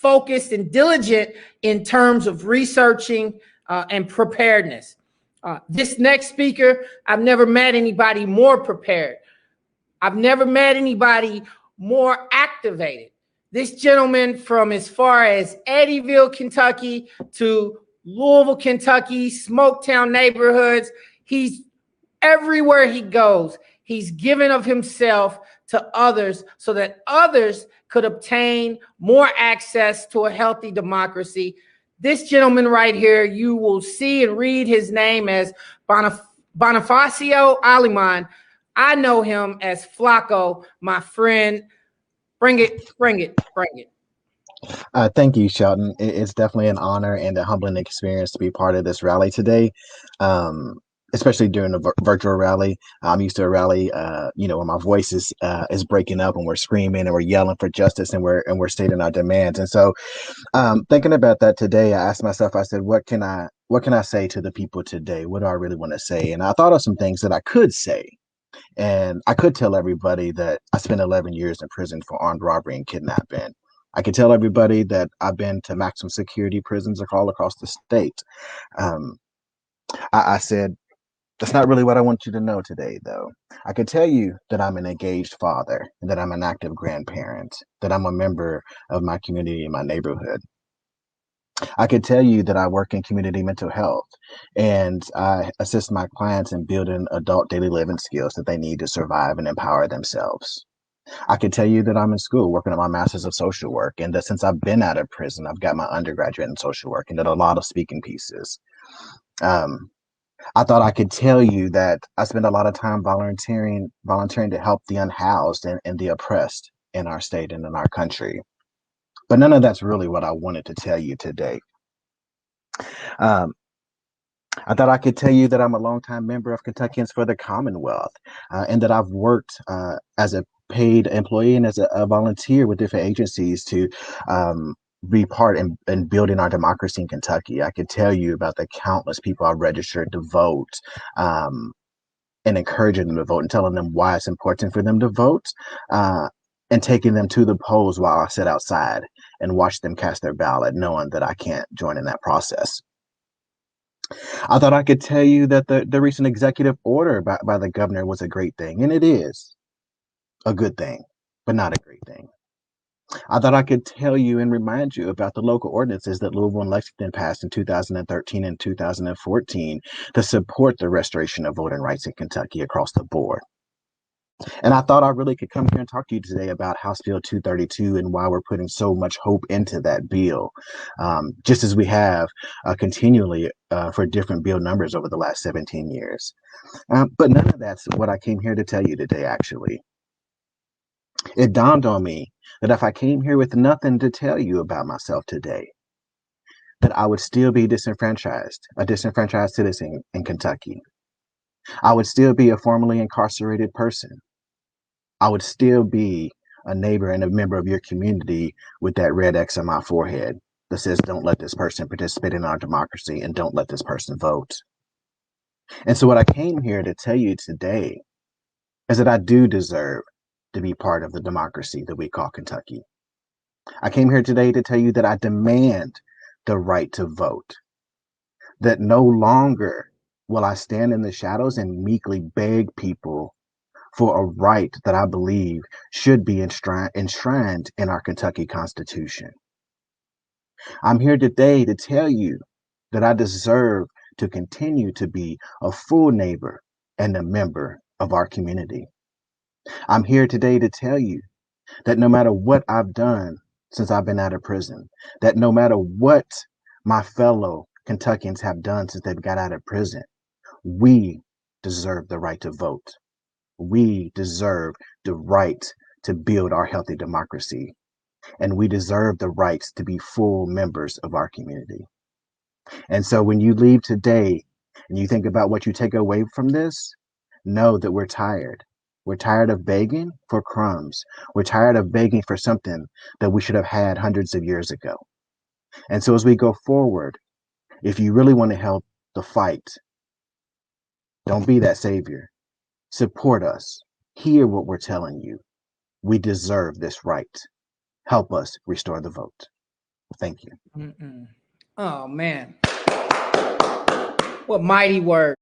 focused and diligent in terms of researching and preparedness. This next speaker, I've never met anybody more prepared. I've never met anybody more activated. This gentleman, from as far as Eddyville, Kentucky to Louisville, Kentucky, Smoketown neighborhoods, he's everywhere he goes. He's given of himself to others so that others could obtain more access to a healthy democracy. This gentleman right here, you will see and read his name as Bonifacio Aleman. I know him as Flacco, my friend. Bring it, bring it, bring it. Thank you, Shelton. It's definitely an honor and a humbling experience to be part of this rally today, especially during the virtual rally. I'm used to a rally, where my voice is breaking up and we're screaming and we're yelling for justice and we're stating our demands. And so, thinking about that today, I asked myself, I said, what can I say to the people today? What do I really want to say? And I thought of some things that I could say. And I could tell everybody that I spent 11 years in prison for armed robbery and kidnapping. I could tell everybody that I've been to maximum security prisons all across the state. I said, that's not really what I want you to know today, though. I could tell you that I'm an engaged father, that I'm an active grandparent, that I'm a member of my community and my neighborhood. I could tell you that I work in community mental health and I assist my clients in building adult daily living skills that they need to survive and empower themselves. I could tell you that I'm in school working on my master's of social work, and that since I've been out of prison, I've got my undergraduate in social work and did a lot of speaking pieces. I thought I could tell you that I spend a lot of time volunteering to help the unhoused and the oppressed in our state and in our country. But none of that's really what I wanted to tell you today. I thought I could tell you that I'm a longtime member of Kentuckians for the Commonwealth, and that I've worked as a paid employee and as a volunteer with different agencies to be part in building our democracy in Kentucky. I could tell you about the countless people I've registered to vote, and encouraging them to vote and telling them why it's important for them to vote, and taking them to the polls while I sit outside and watch them cast their ballot, knowing that I can't join in that process. I thought I could tell you that the recent executive order by the governor was a great thing, and it is a good thing, but not a great thing. I thought I could tell you and remind you about the local ordinances that Louisville and Lexington passed in 2013 and 2014 to support the restoration of voting rights in Kentucky across the board. And I thought I really could come here and talk to you today about House Bill 232 and why we're putting so much hope into that bill, just as we have continually for different bill numbers over the last 17 years. But none of that's what I came here to tell you today, actually. It dawned on me that if I came here with nothing to tell you about myself today, that I would still be disenfranchised, a disenfranchised citizen in Kentucky. I would still be a formerly incarcerated person. I would still be a neighbor and a member of your community with that red X on my forehead that says, don't let this person participate in our democracy and don't let this person vote. And so what I came here to tell you today is that I do deserve to be part of the democracy that we call Kentucky. I came here today to tell you that I demand the right to vote, that no longer will I stand in the shadows and meekly beg people for a right that I believe should be enshrined in our Kentucky Constitution. I'm here today to tell you that I deserve to continue to be a full neighbor and a member of our community. I'm here today to tell you that no matter what I've done since I've been out of prison, that no matter what my fellow Kentuckians have done since they've got out of prison, we deserve the right to vote. We deserve the right to build our healthy democracy. And we deserve the rights to be full members of our community. And so when you leave today and you think about what you take away from this, know that we're tired. We're tired of begging for crumbs. We're tired of begging for something that we should have had hundreds of years ago. And so as we go forward, if you really want to help the fight, don't be that savior. Support us. Hear what we're telling you. We deserve this right. Help us restore the vote. Thank you. Oh, man. What mighty word.